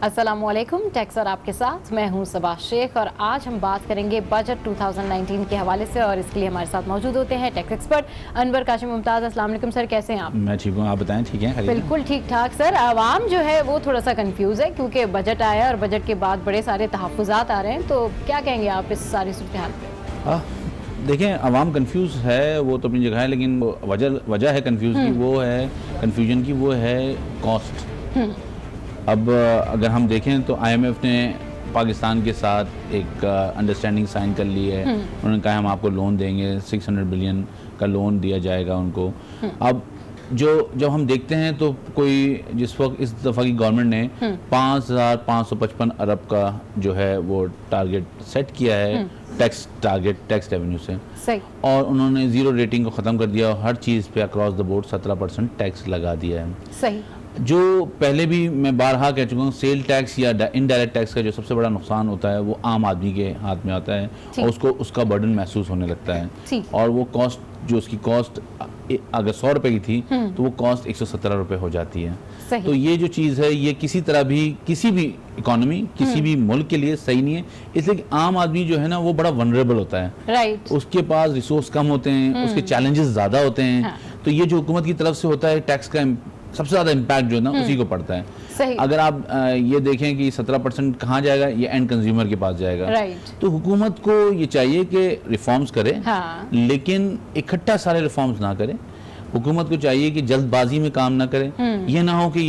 अस्सलामुअलैकुम, टेक्सर आपके साथ मैं हूं सबा शेख और आज हम बात करेंगे बजट 2019 के हवाले से और इसके लिए हमारे साथ मौजूद होते हैं टैक्स एक्सपर्ट अनवर काशिम मुमताज़। अस्सलाम वालेकुम सर, कैसे हैं आप? मैं ठीक हूँ, आप बताएं। ठीक है, बिल्कुल ठीक ठाक सर। आवाम जो है वो थोड़ा सा कंफ्यूज है क्योंकि बजट आया और बजट के बाद बड़े सारे तहफ़्फ़ुज़ात आ रहे हैं, तो क्या कहेंगे आप इस सारी सूरत हाल पे? देखें, आवाम कंफ्यूज है वो तो अपनी जगह है, लेकिन वजह है कंफ्यूज की, वो है कन्फ्यूजन की, वो है कॉस्ट। अब अगर हम देखें तो IMF ने पाकिस्तान के साथ एक अंडरस्टैंडिंग साइन कर ली है। उन्होंने कहा हम आपको लोन देंगे, 600 बिलियन का लोन दिया जाएगा उनको। अब जब हम देखते हैं तो कोई जिस वक्त इस दफ़ा की गवर्नमेंट ने 5,555 अरब का जो है वो टारगेट सेट किया है, टैक्स टारगेट, टैक्स रेवेन्यू से सही। और उन्होंने ज़ीरो रेटिंग को ख़त्म कर दिया और हर चीज़ पे अक्रॉस द बोर्ड 17% टैक्स लगा दिया है। सही। जो पहले भी मैं बारहा कह चुका हूँ, सेल टैक्स या इनडायरेक्ट टैक्स का जो सबसे बड़ा नुकसान होता है वो आम आदमी के हाथ में आता है और उसको उसका बर्डन महसूस होने लगता है। और वो कॉस्ट जो उसकी कॉस्ट अगर 100 रुपए की थी तो वो कॉस्ट 117 रुपए हो जाती है। तो ये जो चीज़ है ये किसी तरह भी किसी भी इकोनॉमी किसी भी मुल्क के लिए सही नहीं है। इसलिए आम आदमी जो है ना वो बड़ा वनरेबल होता है। राइट। उसके पास रिसोर्स कम होते हैं, उसके चैलेंजेस ज़्यादा होते हैं। हाँ। तो ये जो हुकूमत की तरफ से होता है टैक्स का सबसे ज़्यादा इम्पैक्ट जो है ना उसी को पड़ता है। सही। अगर आप ये देखें कि 17% कहाँ जाएगा, ये एंड कंज्यूमर के पास जाएगा। राइट। तो हुकूमत को ये चाहिए कि रिफॉर्म्स करे। हाँ। लेकिन इकट्ठा सारे रिफॉर्म्स ना करे। हुकूमत को चाहिए कि जल्दबाजी में काम ना करे। ये ना हो कि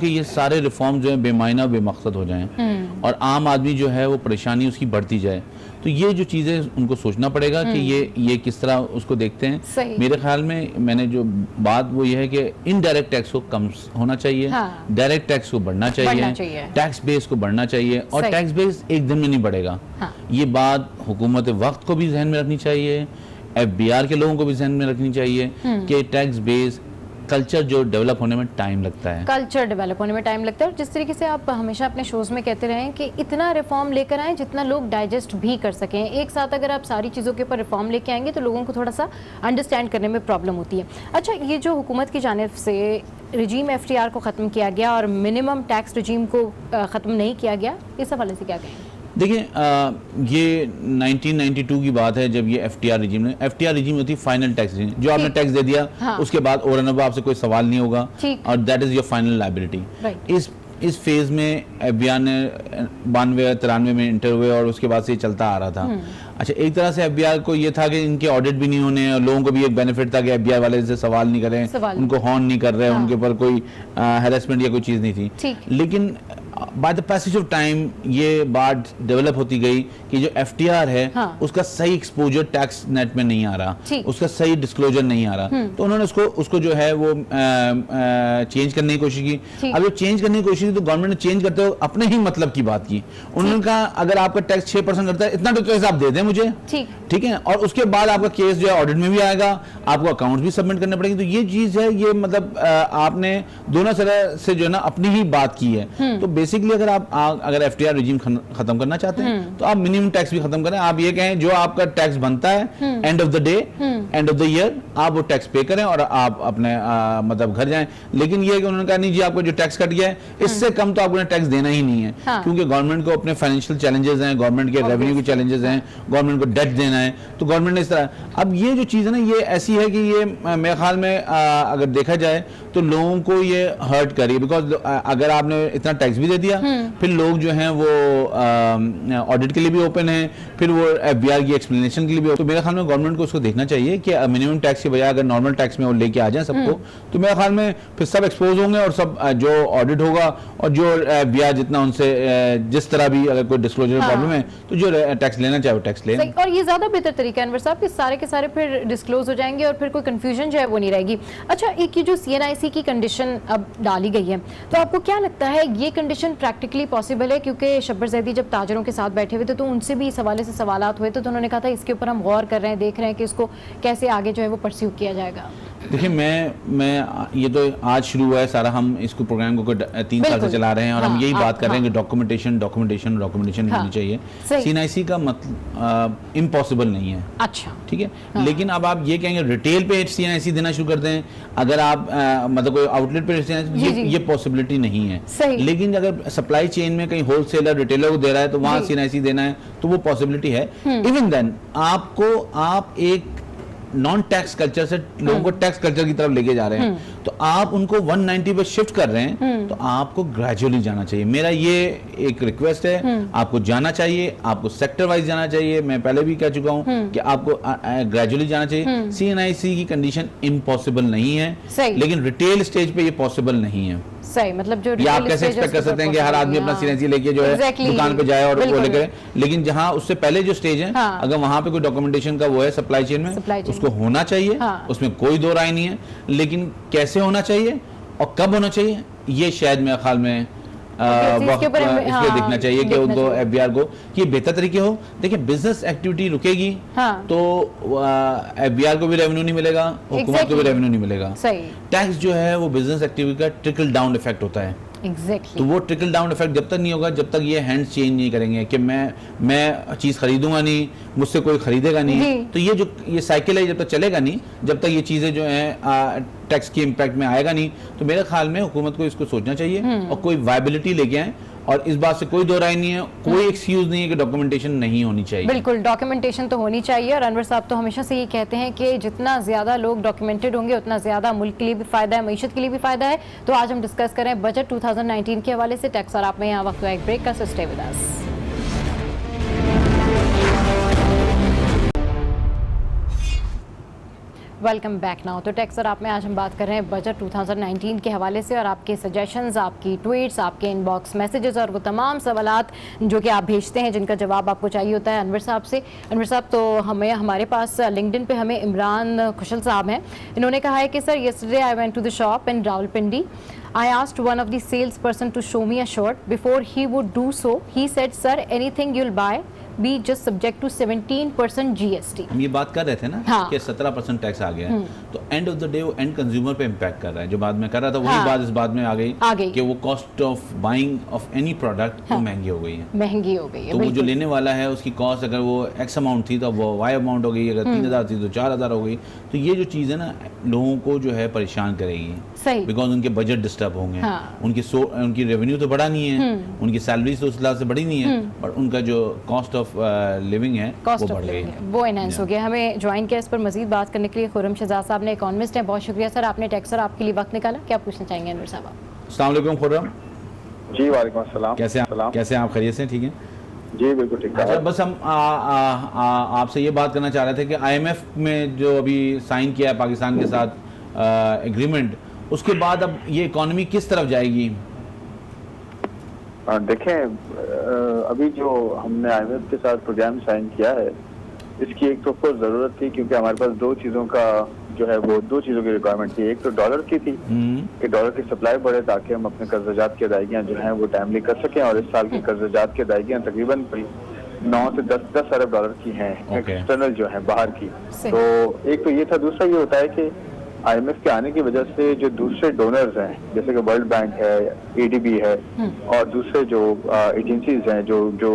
ये सारे रिफॉर्म जो है बेमायना बेमकसद हो जाएं और आम आदमी जो है वो परेशानी उसकी बढ़ती जाए। तो ये जो चीज़ें उनको सोचना पड़ेगा कि ये किस तरह उसको देखते हैं। मेरे ख्याल में मैंने जो बात वो ये है कि इनडायरेक्ट टैक्स को कम होना चाहिए। हाँ। डायरेक्ट टैक्स को बढ़ना चाहिए। टैक्स बेस को बढ़ना चाहिए और टैक्स बेस एक दिन में नहीं बढ़ेगा। हाँ। ये बात हुकूमत वक्त को भी जहन में रखनी चाहिए, FBR के लोगों को भी जहन में रखनी चाहिए कि टैक्स बेस कल्चर जो डेवलप होने में टाइम लगता है। कल्चर डेवलप होने में टाइम लगता है और जिस तरीके से आप हमेशा अपने शोज में कहते रहे कि इतना रिफॉर्म लेकर आए जितना लोग डाइजेस्ट भी कर सकें। एक साथ अगर आप सारी चीज़ों के ऊपर रिफॉर्म लेके आएंगे तो लोगों को थोड़ा सा अंडरस्टैंड करने में प्रॉब्लम होती है। अच्छा, ये जो हुकूमत की जानिब से रजीम FTR को ख़त्म किया गया और मिनिमम टैक्स रजीम को ख़त्म नहीं किया गया, इस हवाले से क्या कहेंगे? देखिए, ये 1992 की बात है जब ये FTR रजीम होती है फाइनल टैक्स रजीम। जो आपने टैक्स दे दिया हाँ। उसके बाद ओवर एंड अबव आपसे कोई सवाल नहीं होगा और that is your final liability. इस फेज में FBR ने 92-93 में इंटर हुए और उसके बाद से चलता आ रहा था। अच्छा, एक तरह से FBR को ये था कि इनके ऑडिट भी नहीं होने और लोगों को भी एक बेनिफिट था कि FBR वाले से सवाल नहीं करें, उनको हॉर्न नहीं कर रहे, हाँ। उनके ऊपर कोई हैरेसमेंट या कोई चीज़ नहीं थी। लेकिन by the passage of time ये बात डेवलप होती गई कि जो FTR है हाँ। उसका सही एक्सपोजर टैक्स नेट में नहीं आ रहा, उसका सही डिस्क्लोजर नहीं आ रहा। तो उन्होंने उसको जो है वो चेंज करने की कोशिश की। अब जो चेंज करने की कोशिश की तो गवर्नमेंट ने चेंज करते हुए अपने ही मतलब की बात की। उन्होंने कहा अगर आपका टैक्स 6% करता है इतना तो आप दे दें मुझे, ठीक है, और उसके बाद आपका केस जो है ऑडिट में भी आएगा, आपको अकाउंट्स भी सबमिट करने पड़ेंगे। तो ये चीज है, ये मतलब आपने दोनों तरह से जो है ना अपनी ही बात की है। तो बेसिकली अगर FTR रजीम खत्म करना चाहते हैं तो आप मिनिमम टैक्स भी खत्म करें। आप ये कहें जो आपका टैक्स बनता है end of the day, end of the year, आप वो टैक्स पे करें और आप अपने मतलब घर जाएं। लेकिन ये कि उन्होंने कहा नहीं जी आपको जो टैक्स कट गया है इससे कम तो आपको टैक्स देना ही नहीं है। हाँ। क्योंकि गवर्नमेंट को अपने फाइनेंशियल चैलेंजेस हैं, गवर्नमेंट के रेवेन्यू के चैलेंजेस हैं, गवर्नमेंट को डेट देना है, तो गवर्नमेंट ने इस तरह। अब ये जो चीज़ है ना ये ऐसी है कि ये मेरे ख्याल में अगर देखा जाए तो लोगों को ये हर्ट करी, बिकॉज अगर आपने इतना टैक्स भी दे दिया फिर लोग जो हैं वो ऑडिट के लिए भी ओपन हैं, फिर वो FBR की एक्सप्लेनेशन के लिए भी। तो मेरे ख्याल में गवर्नमेंट को उसको देखना चाहिए कि मिनिमम टैक्स की बजाय अगर नॉर्मल टैक्स में वो लेके आ जाए सबको, तो मेरे ख्याल में फिर सब एक्सपोज होंगे और सब जो ऑडिट होगा और जो FBR जितना उनसे जिस तरह भी अगर कोई डिस्क्लोजर प्रॉब्लम है तो जो टैक्स लेना चाहे वो टैक्स ले। और ये ज्यादा बेहतर तरीका है अनवर साहब कि सारे के सारे फिर डिस्क्लोज हो जाएंगे और फिर कोई कंफ्यूजन जो है वो नहीं रहेगी। अच्छा, एक ये जो CNIC की कंडीशन अब डाली गई है तो आपको क्या लगता है ये कंडीशन प्रैक्टिकली पॉसिबल है? क्योंकि शब्बर ज़ैदी जब ताजरों के साथ बैठे हुए थे तो उनसे भी इस हवाले से सवालात हुए थे, तो उन्होंने कहा था इसके ऊपर हम गौर कर रहे हैं, देख रहे हैं कि इसको कैसे आगे जो है वो परस्यू किया जाएगा। देखिए, मैं ये तो आज शुरू हुआ है सारा, हम इसको प्रोग्राम को 3 साल से चला रहे हैं और हम यही बात कर रहे हैं कि डॉक्यूमेंटेशन होनी चाहिए। CNIC का मतलब इम्पॉसिबल नहीं है। अच्छा, ठीक है। लेकिन अब आप ये कहेंगे रिटेल पे CNIC देना शुरू कर दें, अगर आप मतलब कोई आउटलेट पे ये पॉसिबिलिटी नहीं है। लेकिन अगर सप्लाई चेन में कहीं होलसेलर रिटेलर को दे रहा है तो वहां CNIC देना है, तो वो पॉसिबिलिटी है। इवन देन आप एक नॉन टैक्स कल्चर से लोगों को टैक्स कल्चर की तरफ लेके जा रहे हैं, तो आप उनको 190 पे शिफ्ट कर रहे हैं, तो आपको ग्रेजुअली जाना चाहिए। मेरा ये एक रिक्वेस्ट है, आपको जाना चाहिए, आपको सेक्टर वाइज जाना चाहिए। मैं पहले भी कह चुका हूं कि आपको ग्रेजुअली जाना चाहिए। CNIC की कंडीशन इम्पॉसिबल नहीं है, लेकिन रिटेल स्टेज पे ये पॉसिबल नहीं है। सही, मतलब जो या आप कैसे एक्सपेक्ट कर सकते हैं कि हर आदमी अपना CNIC लेके जो है दुकान पे जाए और वो लेकर, लेकिन जहां उससे पहले जो स्टेज है, अगर वहां पे कोई डॉक्यूमेंटेशन का वो है सप्लाई चेन में, उसको होना चाहिए, उसमें कोई दो राय नहीं है। लेकिन कैसे होना चाहिए और कब होना चाहिए, ये शायद मेरे ख्याल में इसके दिखना चाहिए कि उनको FBR को कि बेहतर तरीके हो। देखिए, बिजनेस एक्टिविटी रुकेगी तो FBR को भी रेवेन्यू नहीं मिलेगा, हुकूमत को भी रेवेन्यू नहीं मिलेगा। टैक्स जो है वो बिजनेस एक्टिविटी का ट्रिकल डाउन इफेक्ट होता है। तो वो ट्रिकल डाउन इफेक्ट जब तक नहीं होगा, जब तक ये हैंड्स चेंज नहीं करेंगे कि मैं चीज़ खरीदूंगा नहीं, मुझसे कोई खरीदेगा नहीं, तो ये साइकिल है, जब तक चलेगा नहीं, जब तक ये चीज़ें जो हैं टैक्स के इम्पैक्ट में आएगा नहीं, तो मेरे ख्याल में हुकूमत को इसको सोचना चाहिए और कोई वायबिलिटी लेके आए। और इस बात से कोई दो राय नहीं है, कोई एक्सक्यूज नहीं है कि डॉक्यूमेंटेशन नहीं होनी चाहिए। बिल्कुल, डॉक्यूमेंटेशन तो होनी चाहिए। और अनवर साहब तो हमेशा से ये कहते हैं कि जितना ज्यादा लोग डॉक्यूमेंटेड होंगे उतना ज्यादा मुल्क के लिए भी फायदा है, मईशत के लिए भी फायदा है। तो आज हम डिस्कस करें बजट 2019 के हवाले से टैक्स और आप में यहाँ वक्त एक ब्रेक का, so stay with us. Welcome back now. तो टैक्स और आप में आज हम बात कर रहे हैं बजट 2019 के हवाले से, और आपके सजेशंस, आपकी ट्वीट्स, आपके इनबॉक्स मैसेजेस और वो तमाम सवालात जो कि आप भेजते हैं जिनका जवाब आपको चाहिए होता है अनवर साहब से। अनवर साहब, तो हमारे पास लिंक्डइन पे हमें इमरान खुशल साहब हैं। इन्होंने कहा है कि sir, yesterday I went to the shop in Rawalpindi. I asked one of the salesperson to show me a shirt. Before he would do so, he said, "Sir, anything you'll buy, be just subject to 17% GST." हम ये बात कर रहे थे ना कि 17% tax आ गया है, तो एंड ऑफ द डे वो एंड कंज्यूमर पे इम्पैक्ट कर रहा है। जो बात मैं कर रहा था वही बात इस बात में आ गई कि वो cost of buying of any product वो महंगी हो गई है, महंगी हो गई है। तो वो जो लेने वाला है उसकी कॉस्ट अगर वो एक्स अमाउंट थी तो वो वाई अमाउंट हो गई, अगर 3000 थी तो 4000 हो गई। तो ये जो चीज़ है ना, लोगों को जो है परेशान करेगी, बिकॉज उनके बजट डिस्टर्ब होंगे, उनकी रेवेन्यू तो बढ़ा नहीं है, उनकी सैलरी तो उस लिहाज से बढ़ी नहीं है, पर उनका जो कॉस्ट ऑफ लिविंग है वो बढ़ गई है, वो एनहांस हो गया। हमें ज्वाइन किया इस पर मजीद बात करने के लिए खुर्रम शहजाद साहब ने, इकोनॉमिस्ट हैं। बहुत शुक्रिया सर, आपने टैक्स और आपके लिए वक्त निकाला। क्या पूछना चाहेंगे अनवर साहब? अस्सलाम वालेकुम खुर्रम जी। वालेकुम अस्सलाम। कैसे आप खैरियत से? ठीक है जी, बिल्कुल ठीक है। अच्छा, बस हम आपसे ये बात करना चाह रहे थे कि IMF में जो अभी साइन किया है पाकिस्तान के साथ एग्रीमेंट, उसके बाद अब ये इकोनॉमी किस तरफ जाएगी? देखें, अभी जो हमने IMF के साथ प्रोग्राम साइन किया है, इसकी एक तो कोई ज़रूरत थी, क्योंकि हमारे पास दो चीज़ों का जो है वो दो चीज़ों की रिक्वायरमेंट थी। एक तो डॉलर की थी कि डॉलर की सप्लाई बढ़े ताकि हम अपने कर्जजात की अदायगियाँ जो हैं वो टाइमली कर सकें, और इस साल की कर्जजात की अदायगियाँ तकरीबन 9 से 10 अरब डॉलर की हैं, एक्सटर्नल जो है बाहर की। तो एक तो ये था। दूसरा ये होता है कि IMF के आने की वजह से जो दूसरे डोनर्स हैं, जैसे कि वर्ल्ड बैंक है, ADB है, और दूसरे जो एजेंसीज हैं जो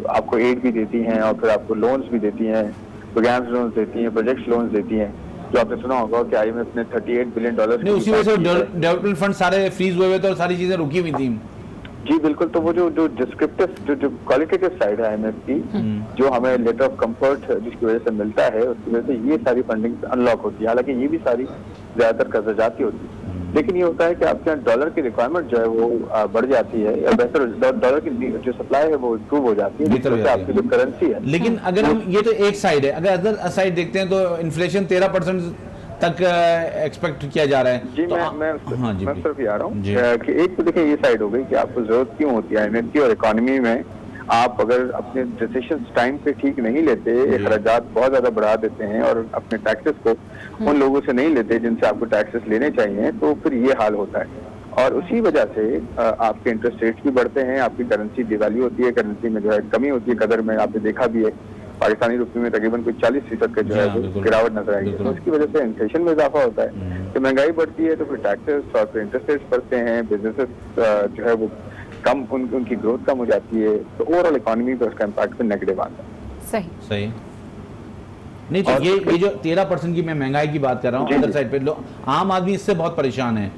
आपको एड भी देती हैं और फिर आपको लोन्स भी देती हैं, प्रोग्राम्स लोन्स देती हैं, प्रोजेक्ट्स लोन्स देती हैं, जो आपने सुना होगा कि IMF ने $38 बिलियन उसी वजह से डेवलपमेंट फंड सारे फ्रीज हुए थे और सारी चीजें रुकी हुई थी। जी बिल्कुल। तो वो जो डिस्क्रिप्टिव जो क्वालिटेटिव साइड है IMF की, जो हमें लेटर ऑफ कंफर्ट जिसकी वजह से मिलता है, उसकी वजह से ये सारी फंडिंग अनलॉक होती है। हालांकि ये भी सारी ज्यादातर कर्जजाती होती है, लेकिन ये होता है कि आपके यहाँ डॉलर की रिक्वायरमेंट जो है वो बढ़ जाती है, या बेहतर डॉलर की जो सप्लाई है वो इम्प्रूव हो जाती है, जिससे आपकी जो करेंसी है। लेकिन अगर हम ये तो एक साइड है, अगर अदर साइड देखते हैं तो इन्फ्लेशन 13% तक एक्सपेक्ट किया जा रहा है। जी तो मैं सिर्फ ये आ रहा हूँ कि एक तो देखिए ये साइड हो गई कि आपको जरूरत क्यों होती है IMF की, और इकोनॉमी में आप अगर अपने डिसीजंस टाइम पे ठीक नहीं लेते, अखराजात बहुत ज्यादा बढ़ा देते हैं और अपने टैक्सेस को उन लोगों से नहीं लेते जिनसे आपको टैक्सेस लेने चाहिए, तो फिर ये हाल होता है। और उसी वजह से आपके इंटरेस्ट रेट्स भी बढ़ते हैं, आपकी करेंसी डिवैल्यू होती है, करेंसी में जो है कमी होती है कदर में। आपने देखा भी है पाकिस्तानी रुपये में तकरीबन कोई 40% का जो है वो गिरावट नजर आई है। तो उसकी वजह से इन्फ्लेशन में इजाफा होता है, तो महंगाई बढ़ती है, तो फिर टैक्सेस और फिर इंटरेस्ट रेट्स बढ़ते हैं, बिजनेसेस जो है वो कम, उनकी ग्रोथ कम हो जाती है, तो ओवरऑल इकोनॉमी पर उसका इम्पैक्ट फिर नेगेटिव आता है। सही नहीं, तो ये जो 13% की मैं महंगाई की बात कर रहा हूँ, अदर साइड पे आम आदमी इससे बहुत परेशान है।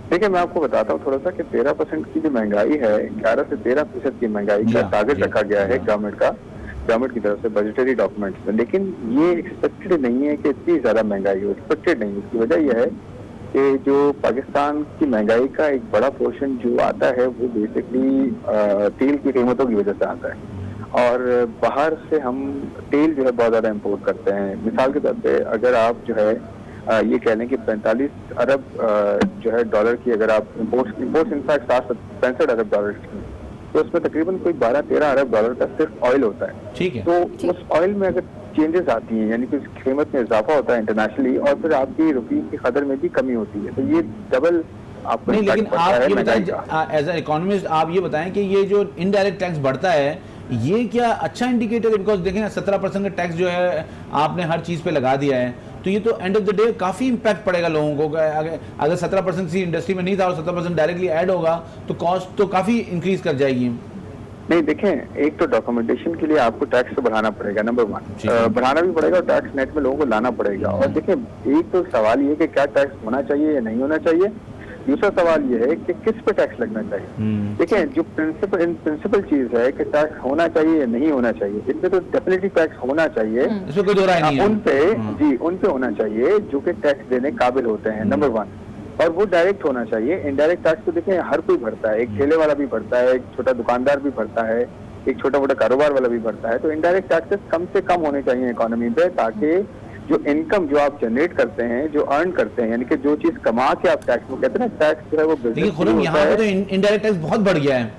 देखिए मैं आपको बताता हूँ थोड़ा सा कि 13% की जो महंगाई है, 11 से 13% की महंगाई का टारगेट रखा गया है गवर्नमेंट की तरफ से बजटरी डॉक्यूमेंट्स में, लेकिन ये एक्सपेक्टेड नहीं है कि इतनी ज्यादा महंगाई हो, एक्सपेक्टेड नहीं। इसकी वजह यह है कि जो पाकिस्तान की महंगाई का एक बड़ा पोर्शन जो आता है वो बेसिकली तेल की कीमतों की वजह से आता है, और बाहर से हम तेल जो है बहुत ज्यादा इम्पोर्ट करते हैं। मिसाल के तौर पे अगर आप जो है ये कह लें कि 45 अरब जो है डॉलर की अगर आप इम्पोर्ट इनफैक्ट 65 अरब डॉलर की, तो उसमें तकरीबन कोई 12-13 अरब डॉलर का सिर्फ ऑयल होता है। ठीक है। तो उस ऑयल में अगर चेंजेस आती हैं, यानी कि उसकी कीमत में इजाफा होता है इंटरनेशनली, और फिर आपकी रुपये की कदर में भी कमी होती है, तो ये डबल आपको नहीं, लेकिन आप ये महंगाई बताएं एज ए इकोनॉमिस्ट, आप ये बताएं कि ये जो इनडायरेक्ट टैक्स बढ़ता है ये क्या अच्छा इंडिकेटर है? बिकॉज देखें 17% का टैक्स जो है आपने हर चीज पे लगा दिया है, तो ये तो एंड ऑफ द डे काफी इंपैक्ट पड़ेगा लोगों को। अगर 17% किसी इंडस्ट्री में नहीं था और 17% डायरेक्टली ऐड होगा तो कॉस्ट तो काफी इंक्रीज कर जाएगी। नहीं देखें, एक तो डॉक्यूमेंटेशन के लिए आपको टैक्स तो बढ़ाना पड़ेगा, नंबर 1 बढ़ाना भी पड़ेगा और टैक्स नेट में लोगों को लाना पड़ेगा। और देखें, एक तो सवाल ये कि क्या टैक्स होना चाहिए या नहीं होना चाहिए, दूसरा सवाल ये है कि किस पे टैक्स लगना चाहिए। देखें, जो प्रिंसिपल चीज है कि टैक्स होना चाहिए या नहीं होना चाहिए, इन पे तो डेफिनेटली टैक्स होना चाहिए, इसमें कोई दो राय नहीं है। उन पे होना चाहिए जो कि टैक्स देने काबिल होते हैं, नंबर 1। और वो डायरेक्ट होना चाहिए। इनडायरेक्ट टैक्स तो देखें हर कोई भरता है, एक ठेले वाला भी भरता है, एक छोटा दुकानदार भी भरता है, एक छोटा मोटा कारोबार वाला भी भरता है। तो इनडायरेक्ट टैक्सेस कम से कम होने चाहिए इकोनॉमी पे, ताकि जो इनकम जो आप जनरेट करते हैं, जो अर्न करते हैं, यानी कि जो चीज कमा के आप टैक्स में कहते हैं ना, टैक्स जो है वो लेकिन खुद यहाँ पे तो इनडायरेक्ट टैक्स बहुत बढ़ गया है।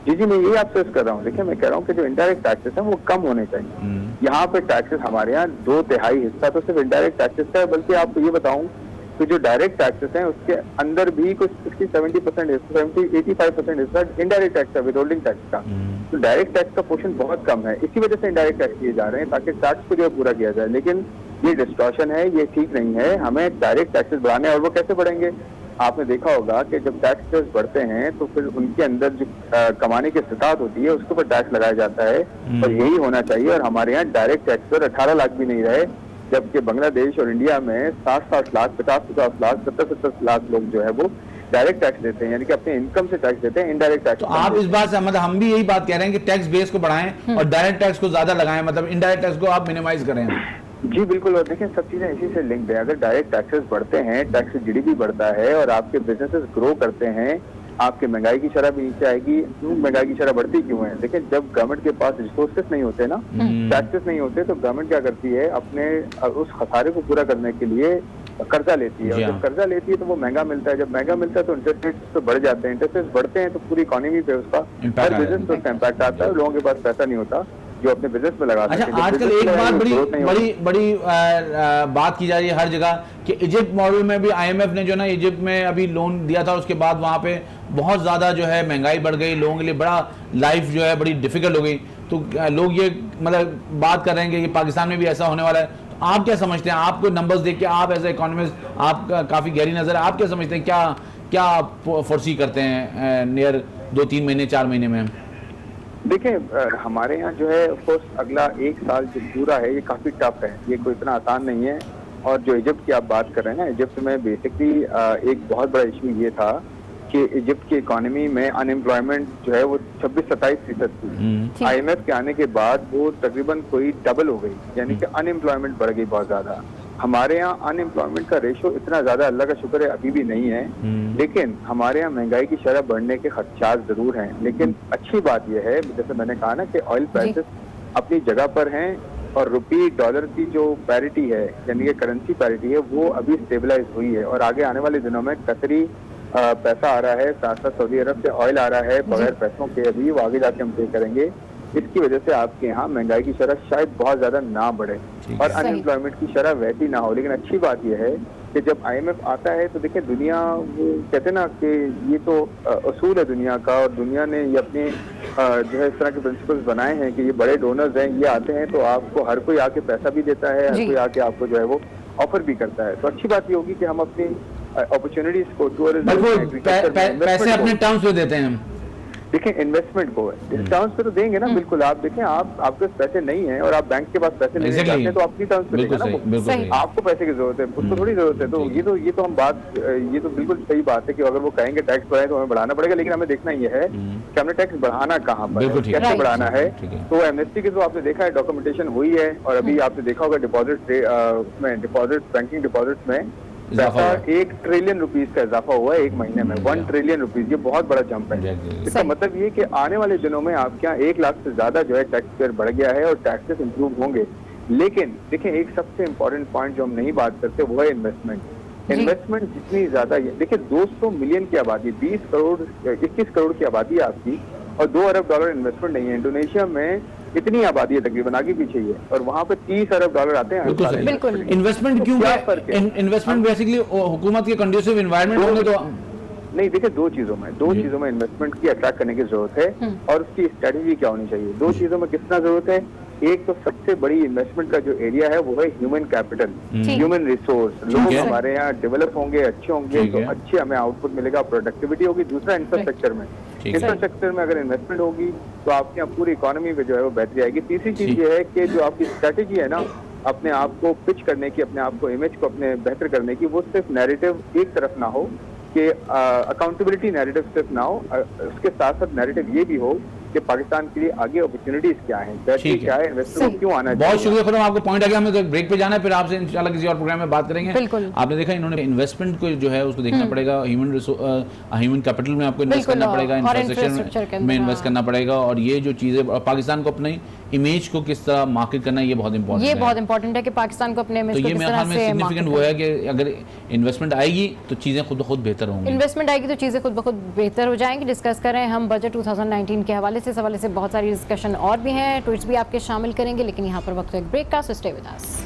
जी मैं यही आपसे कर रहा हूँ। देखिए, मैं कह रहा हूँ कि जो इनडायरेक्ट टैक्सेस हैं वो कम होने चाहिए। यहाँ पे टैक्सेस हमारे यहाँ 2/3 हिस्सा तो सिर्फ इनडायरेक्ट टैक्सेस का है, बल्कि आपको ये बताऊं कि जो डायरेक्ट टैक्सेस हैं उसके अंदर भी कुछ 60-70% 85% हिस्सा इनडायरेक्ट टैक्स का, विदहोल्डिंग टैक्स का। तो डायरेक्ट टैक्स का पोर्शन बहुत कम है, इसी वजह से इनडायरेक्ट टैक्स किए जा रहे हैं ताकि टैक्स को जो है पूरा किया जाए। लेकिन ये डिस्टॉर्शन है, ये ठीक नहीं है। हमें डायरेक्ट टैक्सेस बढ़ाने, और वो कैसे बढ़ेंगे? आपने देखा होगा कि जब टैक्सेस बढ़ते हैं तो फिर उनके अंदर जो कमाने की इस्तात होती है उसके ऊपर टैक्स लगाया जाता है, और यही होना चाहिए। और हमारे यहाँ डायरेक्ट टैक्स पर 18 लाख भी नहीं रहे, जबकि बांग्लादेश और इंडिया में 60-60 लाख, 50-50 लाख, 70-70 लाख लोग जो है वो डायरेक्ट टैक्स देते हैं, यानी कि अपने इनकम से टैक्स देते हैं। इनडायरेक्ट टैक्स, तो आप इस बात से मतलब हम भी यही बात कह रहे हैं कि टैक्स बेस को बढ़ाएं और डायरेक्ट टैक्स को ज्यादा लगाएं, मतलब इनडायरेक्ट टैक्स को आप मिनिमाइज करें। जी बिल्कुल। और देखिए, सब चीजें इसी से लिंक्ड है। अगर डायरेक्ट टैक्सेस बढ़ते हैं, टैक्स से जीडीपी बढ़ता है और आपके बिजनेसेस ग्रो करते हैं, आपके महंगाई की शरह भी नीचे आएगी। महंगाई की शरह बढ़ती क्यों है? देखिए, जब गवर्नमेंट के पास रिसोर्सेस नहीं होते ना, टैक्सेस नहीं होते, तो गवर्नमेंट क्या करती है, अपने उस खसारे को पूरा करने के लिए कर्जा लेती है। और जब कर्जा लेती है तो वो महंगा मिलता है, जब महंगा मिलता है तो इंटरेस्ट रेट्स तो बढ़ जाते हैं। इंटरेस्ट रेट्स बढ़ते हैं तो पूरी इकोनॉमी पे उसका, हर बिजनेस पे उसका इम्पैक्ट आता है। लोगों के पास पैसा नहीं होता जो अपने बिजनेस में लगा सकते हैं। अच्छा, आजकल एक बात बड़ी बात की जा रही है हर जगह कि इजिप्ट मॉडल में भी आईएमएफ ने जो ना इजिप्ट में अभी लोन दिया था, उसके बाद वहां पे बहुत ज्यादा जो है महंगाई बढ़ गई, लोगों के लिए बड़ा लाइफ जो है बड़ी डिफिकल्ट हो गई। तो लोग ये मतलब बात कर रहे हैं कि पाकिस्तान में भी ऐसा होने वाला है। तो आप क्या समझते हैं? आपको नंबर्स देख के, आप एज ए इकोनॉमिस्ट, आपका काफी गहरी नजर है, आप क्या समझते हैं, क्या आप फोर्सी करते हैं नियर 2-3 महीने 4 महीने में? देखिए, हमारे यहाँ जो है ऑफकोर्स अगला 1 साल जो पूरा है ये काफी टफ है, ये कोई इतना आसान नहीं है। और जो इजिप्ट की आप बात कर रहे हैं ना, इजिप्ट में बेसिकली एक बहुत बड़ा इशू ये था कि इजिप्ट की इकोनॉमी में अनएम्प्लॉयमेंट जो है वो 26-27% थी। आईएमएफ के आने के बाद वो तकरीबन कोई डबल हो गई, यानी कि अनएम्प्लॉयमेंट बढ़ गई बहुत ज्यादा। हमारे यहाँ अनएम्प्लॉयमेंट का रेशो इतना ज्यादा, अल्लाह का शुक्र है, अभी भी नहीं है। लेकिन हमारे यहाँ महंगाई की शरह बढ़ने के खदशात जरूर हैं। लेकिन अच्छी बात यह है, जैसे मैंने कहा ना, कि ऑयल प्राइसेस अपनी जगह पर हैं और रुपये डॉलर की जो पैरिटी है, यानी कि करेंसी पैरिटी है, वो अभी स्टेबलाइज हुई है। और आगे आने वाले दिनों में कतरी पैसा आ रहा है, साथ साथ सऊदी अरब से ऑयल आ रहा है, बगैर पैसों के अभी वो आगे जाके हम पे करेंगे। इसकी वजह से आपके यहाँ महंगाई की शरह शायद बहुत ज्यादा ना बढ़े और अनएम्प्लॉयमेंट की शरह वैसी ना हो। लेकिन अच्छी बात यह है कि जब आईएमएफ आता है तो देखिए, दुनिया वो कहते हैं ना कि ये तो असूल है दुनिया का, और दुनिया ने ये अपने जो है इस तरह के प्रिंसिपल्स बनाए हैं कि ये बड़े डोनर्स हैं, ये आते हैं तो आपको हर कोई आके पैसा भी देता है, हर कोई आके आपको जो है वो ऑफर भी करता है। तो अच्छी बात ये होगी कि हम अपनी अपॉर्चुनिटीज को, टूरिज्म, पैसे अपने टर्म्स पे देते हैं। देखिए इन्वेस्टमेंट को डिस्काउंट पे तो देंगे ना, बिल्कुल। आप देखें, आपके पास पैसे नहीं है और आप बैंक के पास पैसे लेने जाते हैं तो आपकी टर्म्स पे देगा ना वो। आपको पैसे की जरूरत है, उसको थोड़ी जरूरत है। तो ये तो हम बात, ये तो बिल्कुल सही बात है कि अगर वो कहेंगे टैक्स बढ़ाए तो हमें बढ़ाना पड़ेगा, लेकिन हमें देखना ये है कि हमने टैक्स बढ़ाना कहाँ पर है, कैसे बढ़ाना है। तो एमएसपी के तो आपने देखा है डॉक्यूमेंटेशन हुई है, और अभी आपने देखा होगा डिपॉजिट बैंकिंग डिपॉजिट में पैसा 1 ट्रिलियन रुपीस का इजाफा हुआ है एक महीने में। 1 ट्रिलियन रुपीस, ये बहुत बड़ा जंप है। इसका मतलब ये कि आने वाले दिनों में आपके यहाँ 1 लाख से ज्यादा जो है टैक्स पेयर बढ़ गया है और टैक्सेस इंप्रूव होंगे। लेकिन देखिए एक सबसे इम्पोर्टेंट पॉइंट जो हम नहीं बात करते वो है इन्वेस्टमेंट। इन्वेस्टमेंट जितनी ज्यादा, देखिए 200 मिलियन की आबादी, 21 करोड़ की आबादी है आपकी, और $2 अरब इन्वेस्टमेंट नहीं है। इंडोनेशिया में इतनी आबादी है तकरीबन, आगे पीछे ही है, और वहाँ पे $30 अरब आते हैं। बिल्कुल। इन्वेस्टमेंट क्यों है? इन्वेस्टमेंट बेसिकली हुकूमत के कंडूसिव एनवायरनमेंट होने तो नहीं। देखिए दो चीजों में इन्वेस्टमेंट की अट्रैक्ट करने की जरूरत है, और उसकी स्ट्रेटेजी क्या होनी चाहिए। 2 चीजों में कितना जरूरत है? एक तो सबसे बड़ी इन्वेस्टमेंट का जो एरिया है वो है ह्यूमन कैपिटल, ह्यूमन रिसोर्स। लोग हमारे यहाँ डेवलप होंगे, अच्छे होंगे तो अच्छे हमें आउटपुट मिलेगा, प्रोडक्टिविटी होगी। दूसरा इंफ्रास्ट्रक्चर में, इंफ्रास्ट्रक्चर में अगर इन्वेस्टमेंट होगी तो आपके यहाँ पूरी इकोनॉमी में जो है वो बेहतरी आएगी। तीसरी चीज ये है कि जो आपकी स्ट्रेटेजी है ना अपने आप को पिच करने की, अपने आप को इमेज को अपने बेहतर करने की, वो सिर्फ नैरेटिव एक तरफ ना हो कि अकाउंटेबिलिटी नैरेटिव सिर्फ ना हो, उसके साथ साथ नैरेटिव ये भी हो कि पाकिस्तान के लिए आगे अपॉर्चुनिटीज क्या है, क्या है, इन्वेस्टर को क्यों आना चाहिए। बहुत शुक्रिया खुरम, आपको पॉइंट आ गया। हमें तो ब्रेक पे जाना है, फिर आपसे इंशाल्लाह किसी और प्रोग्राम में बात करेंगे। आपने देखा इन्होंने इन्वेस्टमेंट को जो है उसको देखना पड़ेगा, ह्यूमन कैपिटल में आपको इन्वेस्ट करना पड़ेगा, इंफ्रास्ट्रक्चर में इन्वेस्ट करना पड़ेगा, और ये जो चीजें पाकिस्तान को अपनी इमेज को किस तरह मार्केट करना है ये बहुत इंपॉर्टेंट है कि पाकिस्तान को अपने इमेज को किस तरह से सिग्निफिकेंट वो है कि अगर इन्वेस्टमेंट आएगी तो चीजें खुद ब खुद बेहतर होंगी। इन्वेस्टमेंट आएगी तो चीजें खुद ब खुद बेहतर हो जाएंगी। डिस्कस कर रहे हैं हम बजट 2019 के हवाले से। इस हवाले से बहुत सारी डिस्कशन और भी हैं, ट्वीट्स भी आपके शामिल करेंगे, लेकिन यहाँ पर वक्त एक ब्रेक का, so stay with us.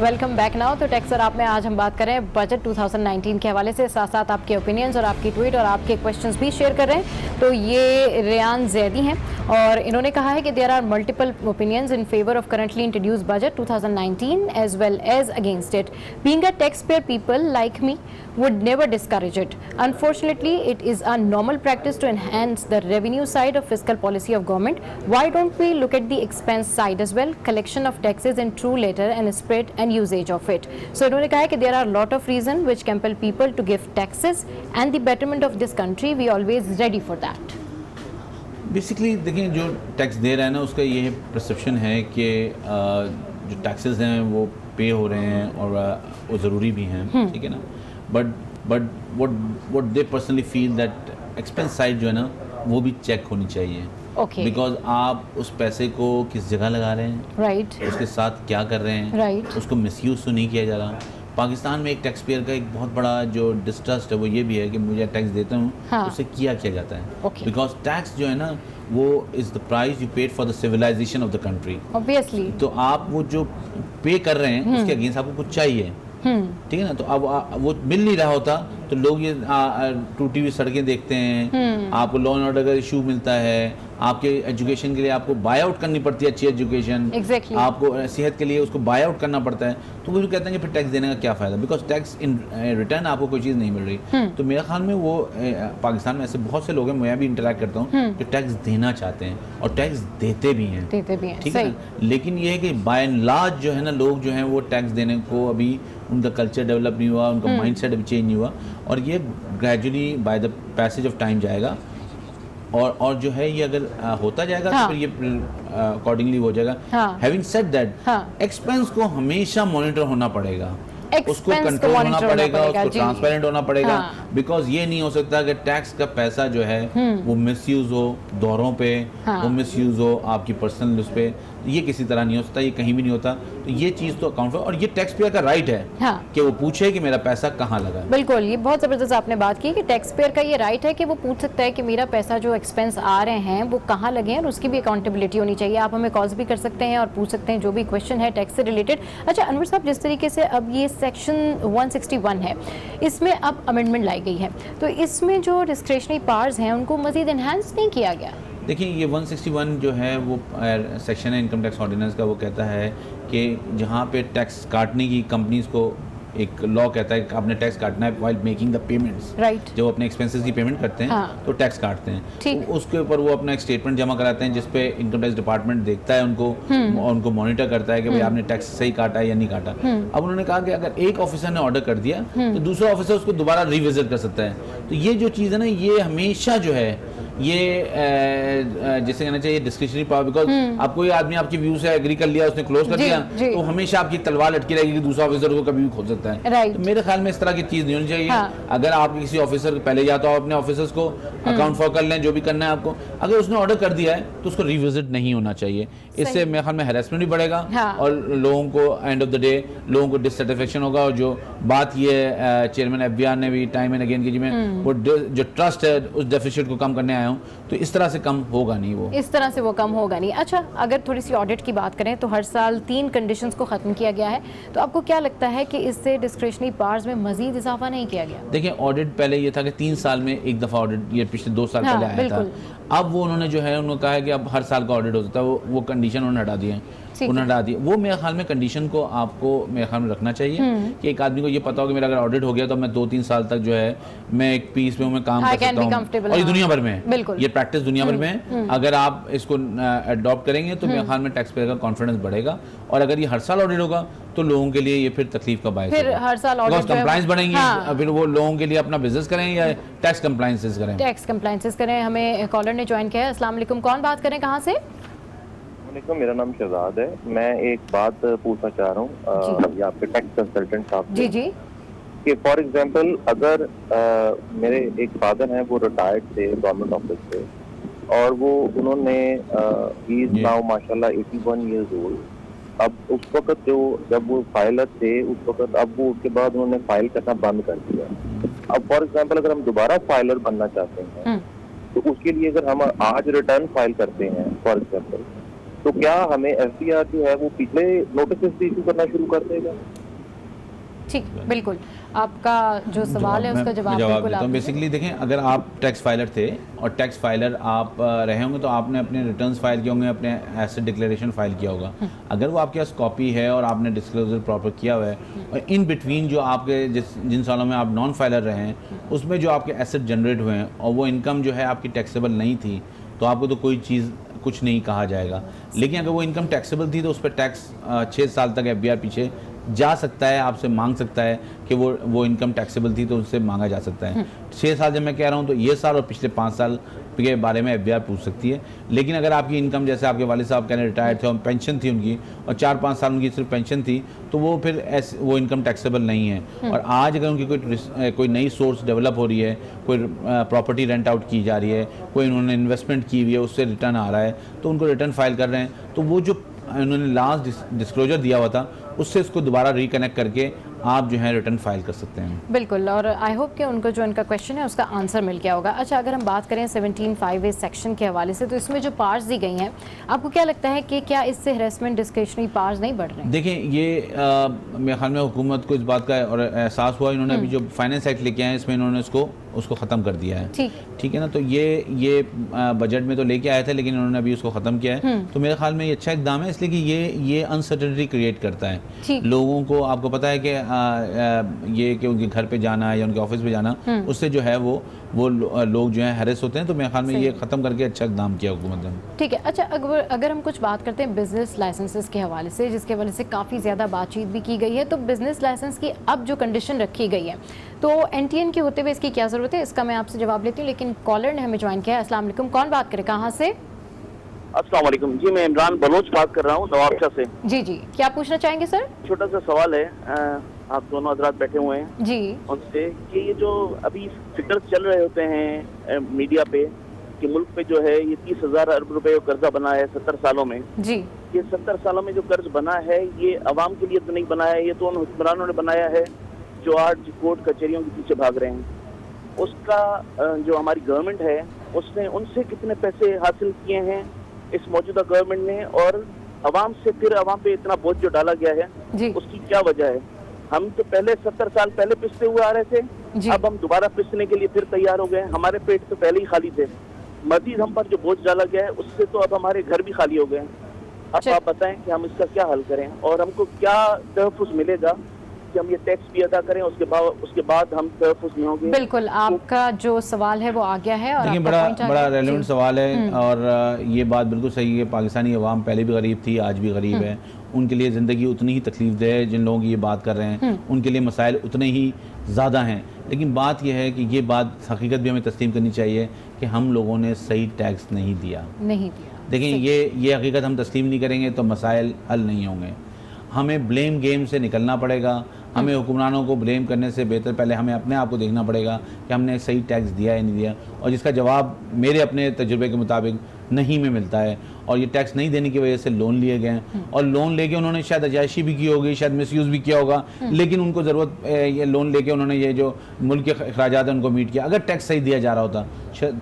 Welcome back now. तो टेक्सर आप में आज हम बात कर रहे हैं बजट 2019 के हवाले से, साथ साथ आपके ओपिनियंस और आपकी ट्वीट और आपके क्वेश्चंस भी शेयर कर रहे हैं। तो ये रेयान जैदी हैं और इन्होंने कहा है कि there are multiple opinions in favour of currently introduce budget 2019 as well as against it. Being a tax payer people like me would never discourage it. Unfortunately, it is a normal practice to enhance the revenue side of fiscal policy of government. Why don't we look at the expense side as well? Collection of taxes in true letter and spread and usage of it. So इन्होंने कहा है कि there are lot of reasons which compel people to give taxes and the betterment of this country. We always ready for that. Basically देखिए जो tax दे रहा है ना उसका ये परसेप्शन है कि जो टैक्सेस हैं वो पे हो रहे हैं और वो ज़रूरी भी हैं, ठीक है ना। But what they personally feel that expense side जो है ना वो भी चेक होनी चाहिए, बिकॉज आप उस पैसे को किस जगह लगा रहे हैं, राइट, उसके साथ क्या कर रहे हैं, राइट, उसको मिसयूज तो नहीं किया जा रहा। पाकिस्तान में एक टैक्स पेयर का एक बहुत बड़ा जो डिस्ट्रस्ट है वो ये भी है कि मुझे टैक्स देता हूँ, उससे किया जाता है, बिकॉज टैक्स जो है ना वो is the price you paid for the civilisation of the country, obviously. तो आप वो जो पे कर रहे हैं उसके अगेंस्ट आपको कुछ चाहिए, ठीक है ना। तो अब वो मिल नहीं रहा होता तो लोग ये टूटी हुई सड़कें देखते हैं, आपको लॉ एंड ऑर्डर का इशू मिलता है, आपके एजुकेशन के लिए आपको बाय आउट करनी पड़ती है, अच्छी एजुकेशन, आपको सेहत के लिए उसको बाय आउट करना पड़ता है। तो वो कहते हैं कि फिर टैक्स देने का क्या फ़ायदा, बिकॉज टैक्स इन रिटर्न आपको कोई चीज़ नहीं मिल रही। तो मेरे ख्याल में वो पाकिस्तान में ऐसे बहुत से लोग हैं, मैं भी इंटरेक्ट करता हूँ, जो टैक्स देना चाहते हैं और टैक्स देते भी हैं, ठीक है। लेकिन ये है कि बाय एंड लार्ज जो है ना लोग जो हैं वो टैक्स देने को अभी उनका कल्चर डेवलप नहीं हुआ, उनका माइंडसेट अभी चेंज नहीं हुआ, और ये gradually by the passage of time जाएगा। और जो है ये अगर होता जाएगा तो फिर ये अकॉर्डिंगली हो जाएगा। हैविंग सेड दैट, एक्सपेंस को हमेशा मॉनिटर होना पड़ेगा, उसको कंट्रोल होना पड़ेगा, उसको ट्रांसपेरेंट होना पड़ेगा, बिकॉज ये नहीं हो सकता कि टैक्स का पैसा जो है वो मिसयूज हो दौरों पे, वो मिसयूज हो आपकी पर्सनल उस पे, ये किसी तरह नहीं हो सकता, ये कहीं भी नहीं होता। तो ये चीज़ तो अकाउंट और ये टैक्स पेयर का राइट है कि वो पूछे कि मेरा पैसा कहाँ लगा। बिल्कुल, ये बहुत ज़बरदस्त आपने बात की कि टैक्स पेयर का ये राइट है कि वो पूछ सकता है कि मेरा पैसा जो एक्सपेंस आ रहे हैं वो कहाँ लगे हैं, और उसकी भी अकाउंटेबिलिटी होनी चाहिए। आप हमें कॉल्स भी कर सकते हैं और पूछ सकते हैं जो भी क्वेश्चन है टैक्स से रिलेटेड। अच्छा अनवर साहब, जिस तरीके से अब ये सेक्शन 161 है, इसमें अब अमेंडमेंट लाई गई है, तो इसमें जो डिस्क्रिशनरी पावर्स हैं उनको मजीद इन्हांस नहीं किया गया। देखिए ये 161 जो है वो सेक्शन है इनकम टैक्स ऑर्डिनेंस का, वो कहता है कि जहाँ पे टैक्स काटने की कंपनीज को एक लॉ कहता है कि आपने टैक्स काटना है while making the payments. Right. जब अपने एक्सपेंसेस की पेमेंट करते हैं हाँ। तो टैक्स काटते हैं, ठीक। तो उसके ऊपर वो अपना एक स्टेटमेंट जमा कराते हैं जिस पे इनकम टैक्स डिपार्टमेंट देखता है उनको और उनको मॉनिटर करता है कि भाई आपने टैक्स सही काटा है या नहीं काटा। अब उन्होंने कहा कि अगर एक ऑफिसर ने ऑर्डर कर दिया तो दूसरा ऑफिसर उसको दोबारा रिविजिट कर सकता है। तो ये जो चीज़ है ना, ये हमेशा जो है ये जैसे कहना चाहिए डिस्क्रिशनरी पावर, बिकॉज आप कोई आदमी आपकी व्यू से एग्री कर लिया, उसने क्लोज कर दिया, तो हमेशा आपकी तलवार लटकी रहेगी कि दूसरा ऑफिसर को कभी भी खोल सकता है। Right. तो मेरे ख्याल में इस तरह की चीज़ नहीं होनी चाहिए। हाँ। अगर आप किसी ऑफिसर पहले या तो आप अपने ऑफिसर्स को अकाउंट फॉर कर लें, जो भी करना है आपको, अगर उसने ऑर्डर कर दिया है तो उसको रिविजिट नहीं होना चाहिए। इससे मेरे ख्याल में हैरेसमेंट भी बढ़ेगा। हाँ। और लोगों को एंड ऑफ द डे लोगों को डिससेटिस्फेक्शन होगा। और जो बात ये चेयरमैन एफबीआर ने भी टाइम एंड अगेन की, जी मैं वो जो ट्रस्ट है उस डेफिसिट को कम करने आया हूँ, तो इस तरह से कम होगा नहीं, वो इस तरह से वो कम होगा नहीं। अच्छा, अगर थोड़ी सी ऑडिट की बात करें तो हर साल 3 कंडीशंस को खत्म किया गया है, तो आपको क्या लगता है कि इससे डिस्क्रिशनरी पावर्स में मजीद इजाफा नहीं किया गया? देखिए ऑडिट पहले ये था कि 3 साल में एक दफ़ा ऑडिट, ये पिछले 2 साल पहले आया था। अब वो उन्होंने जो है उन्होंने कहा है कि अब हर साल का ऑडिट हो सकता है, वो कंडीशन उन्होंने हटा दी है। उन्होंने हटा दी। वो मेरे ख्याल में कंडीशन को आपको मेरे ख्याल में रखना चाहिए कि एक आदमी को ये पता हो कि मेरा अगर ऑडिट हो गया तो मैं 2-3 साल तक जो है मैं एक पीस में मैं काम कर सकता हूँ। और ये दुनिया भर में है, ये प्रैक्टिस दुनिया भर में है। अगर आप इसको अडॉप्ट करेंगे तो मेरे ख्याल में टैक्स पेयर का कॉन्फिडेंस बढ़ेगा। और अगर ये हर साल ऑडिट होगा तो लोगों के लिए ये फिर तकलीफ का बायस फिर हर साल ऑडिट कंप्लायंस बढ़ेंगे। फिर वो लोगों के लिए अपना बिजनेस करें या टैक्स कंप्लायंसेस करें। टैक्स कंप्लायंसेस करें। हमें कॉलर ने ज्वाइन किया है। अस्सलाम वालेकुम, कौन बात करें, कहाँ से? मेरा नाम शहजाद है। मैं एक बात पूछना चाह रहा हूँ आपके टैक्स कंसल्टेंट साहब जी जी, कि फॉर एग्जांपल अगर मेरे एक फादर हैं, वो रिटायर्ड थे गवर्नमेंट ऑफिस से, और वो उन्होंने ही इज नाउ माशाल्लाह 81 इयर्स ओल्ड। अब उस वक्त जब वो फाइलर थे उस वक्त, अब वो उसके बाद उन्होंने फाइल करना बंद कर दिया। अब फॉर एग्जांपल अगर हम दोबारा फाइलर बनना चाहते हैं तो उसके लिए अगर हम आज रिटर्न फाइल करते हैं फॉर एग्जांपल, तो क्या हमें एफबीआर जो है वो पिछले नोटिस इशू करना शुरू कर देगा? ठीक, बिल्कुल आपका जो सवाल है उसका जवाब बिल्कुल आप बेसिकली देखें, अगर आप टैक्स फाइलर थे और टैक्स फाइलर आप रहे होंगे तो आपने अपने रिटर्न्स फाइल किए होंगे, अपने एसेट डिक्लेरेशन फाइल किया होगा। अगर वो आपके पास कॉपी है और आपने डिस्क्लोजर प्रॉपर किया हुआ है, और इन बिटवीन जो आपके जिन सालों में आप नॉन फाइलर रहे हैं उसमें जो आपके एसेट जनरेट हुए हैं और वो इनकम जो है आपकी टैक्सेबल नहीं थी, तो आपको तो कोई चीज़ कुछ नहीं कहा जाएगा। लेकिन अगर वो इनकम टैक्सेबल थी तो उस पर टैक्स 6 साल तक एफबीआर पीछे जा सकता है, आपसे मांग सकता है कि वो इनकम टैक्सेबल थी तो उससे मांगा जा सकता है। 6 साल जब मैं कह रहा हूँ तो ये साल और पिछले 5 साल के बारे में एफबीआर पूछ सकती है। लेकिन अगर आपकी इनकम, जैसे आपके वालिद साहब कहने रिटायर्ड थे और पेंशन थी उनकी और 4-5 साल उनकी सिर्फ पेंशन थी, तो वो फिर वो इनकम टैक्सेबल नहीं है। और आज अगर उनकी कोई नई सोर्स डेवलप हो रही है, कोई प्रॉपर्टी रेंट आउट की जा रही है, कोई उन्होंने इन्वेस्टमेंट की हुई है, उससे रिटर्न आ रहा है, तो उनको रिटर्न फाइल कर रहे हैं, तो वो जो उन्होंने लास्ट डिस्क्लोजर दिया हुआ था उससे इसको दोबारा रिकनेक्ट करके आप जो है रिटर्न फाइल कर सकते हैं। बिल्कुल, और आई होप कि उनको जो इनका क्वेश्चन है उसका आंसर मिल गया होगा। अच्छा, अगर हम बात करें 17(5)(a) सेक्शन के हवाले से, तो इसमें जो पार्ट्स दी गई हैं, आपको क्या लगता है कि क्या इससे हरेसमेंट डिस्क्रिशनरी पार्ट्स नहीं बढ़ रहे हैं? देखिए ये मेरे ख्याल में हुकूमत को इस बात का और एहसास हुआ, इन्होंने अभी जो फाइनेंस एक्ट लेके आए हैं इसमें इन्होंने उसको ख़त्म कर दिया है। ठीक है ना, तो ये बजट में तो लेके आए थे लेकिन इन्होंने अभी उसको ख़त्म किया है। तो मेरे ख्याल में ये अच्छा इकदाम है, इसलिए कि ये अनसर्टेनिटी क्रिएट करता है लोगों को। आपको पता है कि ये कि उनके घर पे जाना है या उनके ऑफिस पे जाना, उससे जो है वो लोग जो है हैरेस होते हैं। तो मेरे ख्याल में ये ख़त्म करके अच्छा इकदाम किया हुकूमत ने। ठीक है। अच्छा, अगर हम कुछ बात करते हैं बिजनेस लाइसेंसेस के हवाले से, जिसके हवाले से काफ़ी ज़्यादा बातचीत भी की गई है, तो बिजनेस लाइसेंस की अब जो कंडीशन रखी गई है, तो एनटीएन के होते हुए इसकी क्या ज़रूरत है, इसका मैं आपसे जवाब लेती हूँ। लेकिन कॉलर ने हमें ज्वाइन किया है। अस्सलाम वालेकुम, कौन बात करे, कहाँ से? अस्सलाम वालेकुम जी, मैं इमरान बलोच बात कर रहा हूँ नवाबशाह से। जी जी, क्या पूछना चाहेंगे सर? छोटा सा सवाल है, आप दोनों हजरात बैठे हुए हैं जी, उनसे कि ये जो अभी फिगर्स चल रहे होते हैं मीडिया पे कि मुल्क पे जो है ये 30,000 अरब रुपए का कर्जा बना है 70 सालों में जी। ये 70 सालों में जो कर्ज बना है ये अवाम के लिए तो नहीं बनाया है, ये तो उन हुक्मरानों ने बनाया है जो आज कोर्ट कचहरियों के पीछे भाग रहे हैं। उसका जो हमारी गवर्नमेंट है उसने उनसे कितने पैसे हासिल किए हैं इस मौजूदा गवर्नमेंट ने, और अवाम से फिर अवाम पे इतना बोझ जो डाला गया है जी, उसकी क्या वजह है? हम तो पहले 70 साल पहले पिसते हुए आ रहे थे, अब हम दोबारा पिसने के लिए फिर तैयार हो गए। हमारे पेट तो पहले ही खाली थे, मजीद हम पर जो बोझ डाला गया है उससे तो अब हमारे घर भी खाली हो गए हैं। अब चल- आप बताएं कि हम इसका क्या हल करें और हमको क्या तहफ़्फ़ुज़ मिलेगा कि हम ये टैक्स भी अदा करें, उसके बाद हम तहफ़्फ़ुज़ में होंगे। बिल्कुल, आपका जो सवाल है वो आ गया है और देखिए आपका point आ बड़ा गया। रेलेवेंट जी। सवाल है और ये बात बिल्कुल सही है। पाकिस्तानी अवाम पहले भी गरीब थी, आज भी गरीब है। उनके लिए ज़िंदगी उतनी ही तकलीफ़देह है जिन लोगों की ये बात कर रहे हैं, उनके लिए मसाइल उतने ही ज़्यादा हैं। लेकिन बात यह है कि ये बात हकीकत भी हमें तस्लीम करनी चाहिए कि हम लोगों ने सही टैक्स नहीं दिया। नहीं दिया। देखें, ये हकीकत हम तस्लीम नहीं करेंगे तो मसाइल हल नहीं होंगे। हमें ब्लेम गेम से निकलना पड़ेगा। हमें हुक्मरानों को ब्लेम करने से बेहतर पहले हमें अपने आप को देखना पड़ेगा कि हमने सही टैक्स दिया या नहीं दिया, और जिसका जवाब मेरे अपने तजुर्बे के मुताबिक नहीं में मिलता है। और ये टैक्स नहीं देने की वजह से लोन लिए गए हैं और लोन लेके उन्होंने शायद अजायशी भी की होगी, शायद मिसयूज़ भी किया होगा, लेकिन उनको ज़रूरत ये लोन लेके उन्होंने ये जो मुल्क के अखराजात हैं उनको मीट किया। अगर टैक्स सही दिया जा रहा होता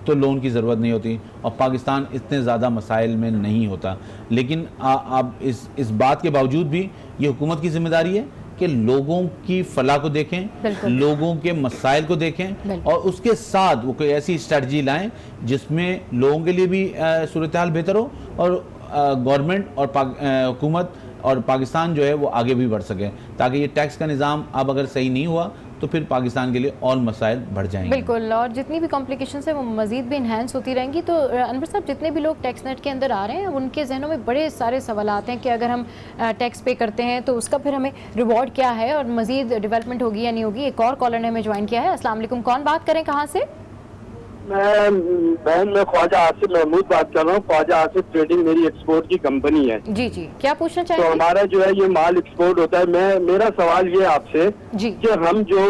तो लोन की ज़रूरत नहीं होती और पाकिस्तान इतने ज़्यादा मसाइल में नहीं होता। लेकिन अब इस बात के बावजूद भी ये हुकूमत की जिम्मेदारी है कि लोगों की फलाह को देखें, लोगों के मसाइल को देखें और उसके साथ वो कोई ऐसी स्ट्रेटजी लाएं जिसमें लोगों के लिए भी सूरत हाल बेहतर हो और गवर्नमेंट और हुकूमत और पाकिस्तान जो है वो आगे भी बढ़ सके, ताकि ये टैक्स का निज़ाम अब अगर सही नहीं हुआ तो फिर पाकिस्तान के लिए और मसाइल बढ़ जाएंगे। बिल्कुल, और जितनी भी कॉम्प्लिकेशंस है वो मज़ीद भी इन्हेंस होती रहेंगी। तो अनवर साहब, जितने भी लोग टैक्स नेट के अंदर आ रहे हैं उनके जहनों में बड़े सारे सवाल आते हैं कि अगर हम टैक्स पे करते हैं तो उसका फिर हमें रिवॉर्ड क्या है और मज़ीद डेवलपमेंट होगी या नहीं होगी। एक और कॉलर ने हमें ज्वाइन किया है। अस्सलाम वालेकुम, कौन बात करें, कहाँ से? मैं ख्वाजा आसिफ महमूद बात कर रहा हूँ। ख्वाजा आसिफ ट्रेडिंग मेरी एक्सपोर्ट की कंपनी है। जी जी, क्या पूछना तो चाहेंगे? हमारा जो है ये माल एक्सपोर्ट होता है। मेरा सवाल ये आपसे जी कि हम जो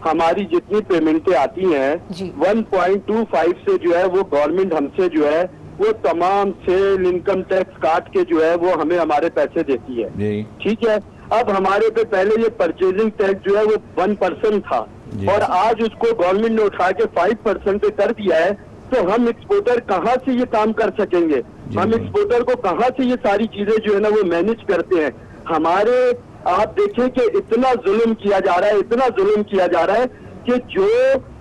हमारी जितनी पेमेंटें आती हैं जी। 1.25 से जो है वो गवर्नमेंट हमसे जो है वो तमाम सेल इनकम टैक्स काट के जो है वो हमें हमारे पैसे देती है। जी ठीक है, अब हमारे पे पहले ये परचेजिंग टैक्स जो है वो 1% था जी। और आज उसको गवर्नमेंट ने उठा के 5% पे कर दिया है। तो हम एक्सपोर्टर कहाँ से ये काम कर सकेंगे? हम जी। एक्सपोर्टर को कहाँ से ये सारी चीजें जो है ना वो मैनेज करते हैं? हमारे आप देखें कि इतना जुल्म किया जा रहा है, इतना जुल्म किया जा रहा है कि जो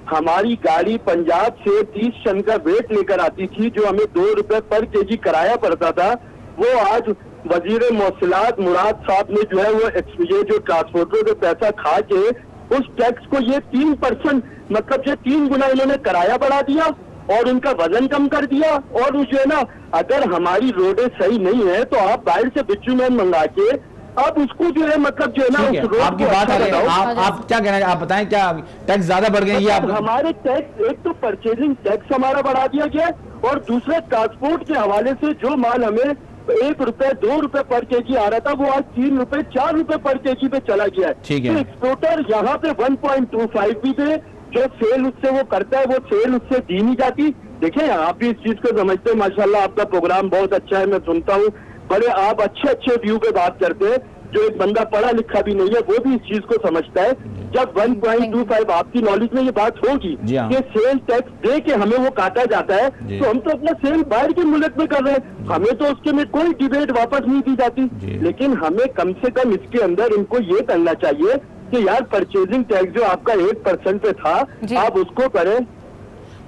हमारी गाड़ी पंजाब से 30 टन का वेट लेकर आती थी, जो हमें 2 रुपए पर केजी किराया पड़ता था, वो आज वजीर मौसलात मुराद साहब ने जो है वो ये जो ट्रांसपोर्टरों से पैसा खा के उस टैक्स को ये 3% मतलब ये 3 गुना इन्होंने किराया बढ़ा दिया और उनका वजन कम कर दिया। और जो है ना, अगर हमारी रोडें सही नहीं है तो आप बाहर से बिटुमेन मंगा के अब उसको जो है मतलब जो है ना ठीक है, उस रोड आपकी को बात अच्छा आ रही है। बनाओ। आप क्या कहना, आप बताएं क्या टैक्स ज्यादा बढ़ गए? ये आप हमारे टैक्स, एक तो परचेजिंग टैक्स हमारा बढ़ा दिया गया और दूसरे ट्रांसपोर्ट के हवाले से जो माल हमें 1 रुपए 2 रुपए पर केजी आ रहा था वो आज 3 रुपए 4 रुपए पर केजी पे चला गया है। ठीक है। तो एक्सपोर्टर यहाँ पे 1.25 भी दे, जो सेल उससे वो करता है वो सेल उससे दी नहीं जाती। देखिए, आप भी इस चीज को समझते हैं, माशाल्लाह आपका प्रोग्राम बहुत अच्छा है, मैं सुनता हूँ, बड़े आप अच्छे व्यू पे बात करते हैं। जो एक बंदा पढ़ा लिखा भी नहीं है वो भी इस चीज को समझता है। जब 1.25 आपकी नॉलेज में ये बात होगी जी हाँ। कि सेल टैक्स दे के हमें वो काटा जाता है, जी। तो हम तो अपना सेल बाहर के मुल्क में कर रहे हैं, हमें तो उसके में कोई डिबेट वापस नहीं दी जाती। जी। लेकिन हमें कम से कम इसके अंदर इनको ये करना चाहिए कि यार परचेजिंग टैक्स जो आपका 1% पे था जी। आप उसको करें।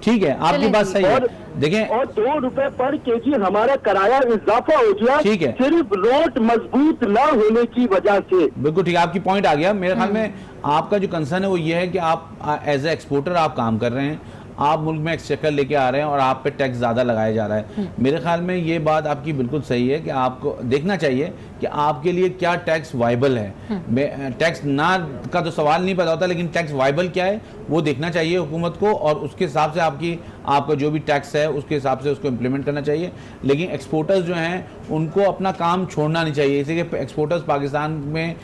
ठीक है, आपकी चलें बात जी। सही है। और देखें, और 2 रुपए पर केजी हमारा किराया इजाफा हो गया, ठीक है। सिर्फ रोड मजबूत ना होने की वजह से। बिल्कुल ठीक है, आपकी पॉइंट आ गया। मेरे ख्याल में आपका जो कंसर्न है वो ये है कि आप एज ए एक्सपोर्टर आप काम कर रहे हैं, आप मुल्क में एक्सचेकर लेके आ रहे हैं और आप पे टैक्स ज़्यादा लगाया जा रहा है। मेरे ख्याल में ये बात आपकी बिल्कुल सही है कि आपको देखना चाहिए कि आपके लिए क्या टैक्स वाइबल है। टैक्स ना का तो सवाल नहीं पैदा होता, लेकिन टैक्स वाइबल क्या है वो देखना चाहिए हुकूमत को, और उसके हिसाब से आपका जो भी टैक्स है उसके हिसाब से उसको इम्प्लीमेंट करना चाहिए। लेकिन एक्सपोर्टर्स जो हैं उनको अपना काम छोड़ना नहीं चाहिए। इसी के एक्सपोर्टर्स पाकिस्तान में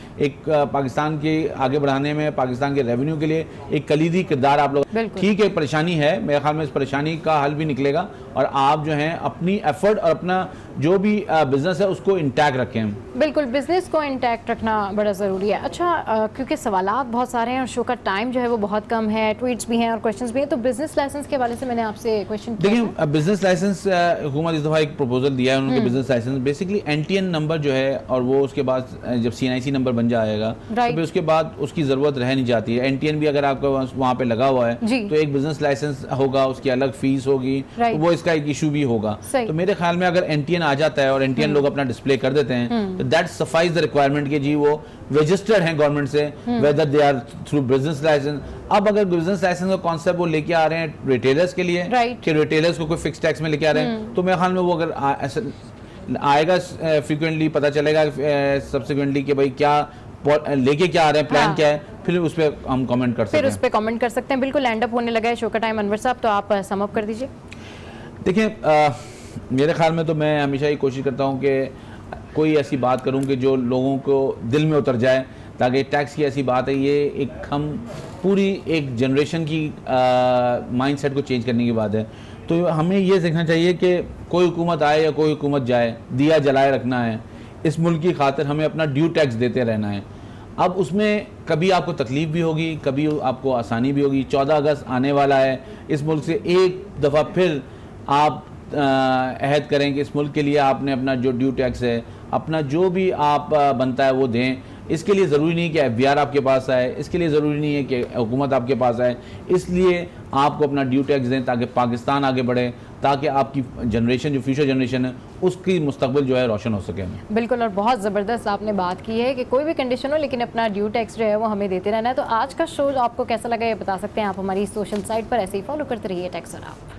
पाकिस्तान के आगे बढ़ाने में, पाकिस्तान के रेवेन्यू के लिए एक कलीदी किरदार आप लोग। बिल्कुल। ठीक है, परेशानी है, मेरे ख्याल में इस परेशानी का हल भी निकलेगा और आप जो हैं अपनी एफर्ट और अपना जो भी बिजनेस है उसको इंटैक्ट रखें। बिल्कुल, बिजनेस को इंटैक्ट रखना बड़ा ज़रूरी है। अच्छा, क्योंकि सवालात बहुत सारे हैं और शो का टाइम जो है वो बहुत कम है, ट्वीट्स भी हैं और क्वेश्चंस भी हैं, तो बिजनेस लाइसेंस के हवाले से मैंने आपसे क्वेश्चन किया था। देखिए, बिजनेस लाइसेंस हुकूमत इस दफ़ा एक प्रपोजल दिया है उन्होंने, business licence basically NTN number जो है, और वो उसके बाद जब सीएनआईसी नंबर बन जाएगा तो फिर उसके बाद उसकी ज़रूरत रह नहीं जाती है। एनटीएन भी अगर आपका वहाँ पे लगा हुआ है तो एक बिजनेस लाइसेंस होगा, उसकी अलग फीस होगी, तो वो इसका एक इशू भी होगा। तो मेरे ख्याल में अगर एनटीएन आ जाता है और एनटीएन लोग अपना डिस्प्ले कर देते हैं तो दैट सफाइज द रिक्वायरमेंट के जी वो रजिस्टर्ड हैं गवर्नमेंट से, whether they are through business licence. अब अगर बिजनेस लाइसेंस का कॉन्सेप्ट वो लेके आ रहे हैं रिटेलर्स के लिए कि रिटेलर्स को कोई फिक्स टैक्स में लेके आ रहे हैं, तो मेरे ख्याल में वो अगर आएगा फ्रीक्वेंटली पता चलेगा सब्सिक्वेंटली कि भाई क्या लेके क्या आ रहे हैं, प्लान क्या है, फिर उस पर हम कमेंट कर सकते हैं। फिर उस पर कमेंट कर सकते हैं। बिल्कुल एंड अप होने लगा है शो का टाइम अनवर साहब, तो आप सम अप कर दीजिए। देखिए, मेरे ख्याल में तो मैं हमेशा ये कोशिश करता हूँ कि कोई ऐसी बात करूं कि जो लोगों को दिल में उतर जाए, ताकि टैक्स की ऐसी बात है, ये एक हम पूरी एक जनरेशन की माइंडसेट को चेंज करने की बात है। तो हमें ये सीखना चाहिए कि कोई हुकूमत आए या कोई हुकूमत जाए, दिया जलाए रखना है, इस मुल्क की खातिर हमें अपना ड्यू टैक्स देते रहना है। अब उसमें कभी आपको तकलीफ भी होगी, कभी आपको आसानी भी होगी। 14 अगस्त आने वाला है, इस मुल्क से एक दफ़ा फिर आप अहद करें कि इस मुल्क के लिए आपने अपना जो ड्यू टैक्स है, अपना जो भी आप बनता है वो दें। इसके लिए ज़रूरी नहीं कि एफबीआर आपके पास आए, इसके लिए ज़रूरी नहीं है कि हुकूमत आपके पास आए, इसलिए आपको अपना ड्यू टैक्स दें ताकि पाकिस्तान आगे बढ़े, ताकि आपकी जनरेशन जो फ्यूचर जनरेशन है उसकी मुस्तकबिल जो है रोशन हो सके। बिल्कुल, और बहुत ज़बरदस्त आपने बात की है कि कोई भी कंडीशन हो लेकिन अपना ड्यू टैक्स जो है वो हमें देते रहना है। तो आज का शो आपको कैसा लगा ये बता सकते हैं आप हमारी सोशल साइट पर, ऐसे ही फॉलो करते रहिए टैक्स और आप।